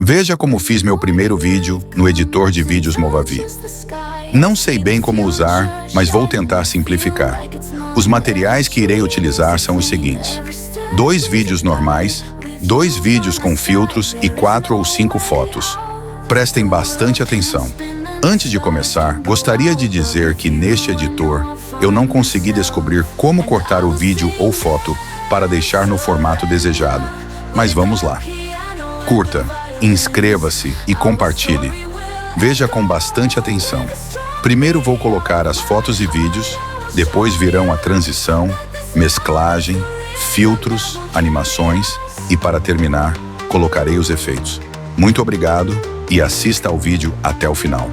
Veja como fiz meu primeiro vídeo no editor de vídeos Movavi. Não sei bem como usar, mas vou tentar simplificar. Os materiais que irei utilizar são os seguintes: 2 vídeos normais, 2 vídeos com filtros e 4 ou 5 fotos. Prestem bastante atenção. Antes de começar, gostaria de dizer que neste editor eu não consegui descobrir como cortar o vídeo ou foto para deixar no formato desejado. Mas vamos lá. Curta, inscreva-se e compartilhe. Veja com bastante atenção. Primeiro vou colocar as fotos e vídeos, depois virão a transição, mesclagem, filtros, animações e, para terminar, colocarei os efeitos. Muito obrigado e assista ao vídeo até o final.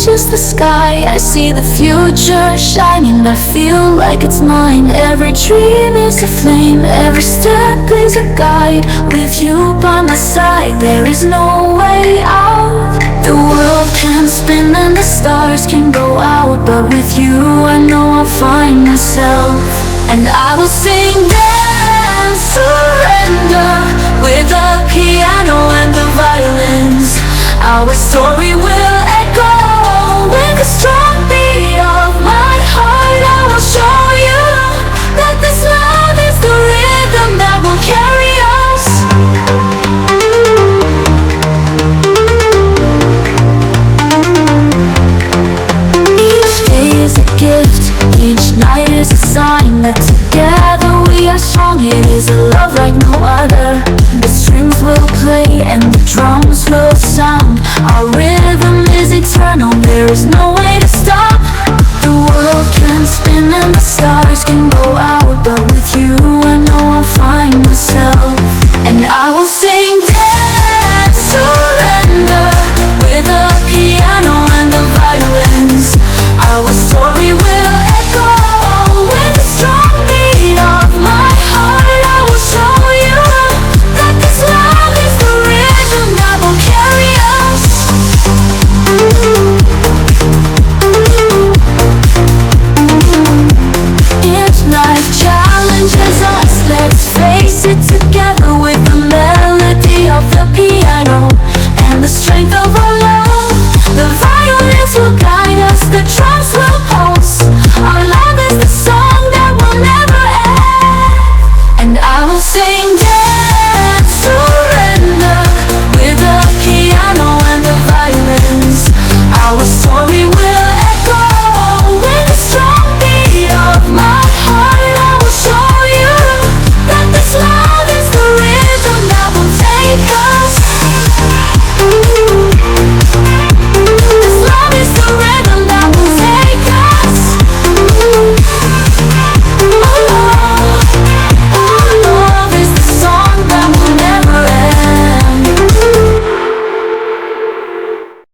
touches the sky, I see the future shining. I feel like it's mine. Every dream is a flame, every step is a guide. With you by my side, there is no way out. The world can spin and the stars can go out, but with you I know I'll find myself. And I will sing and surrender with the piano and the violins. Our story will echo with the strong beat of my heart. I will show you that this love is the rhythm that will carry us. Each day is a gift, each night is a sign that together we are strong. It is a love like no other. The strings will play and the drums will sound. Our rhythm is eternal, there is no way to stop. The world can spin and the stars can go out, but with you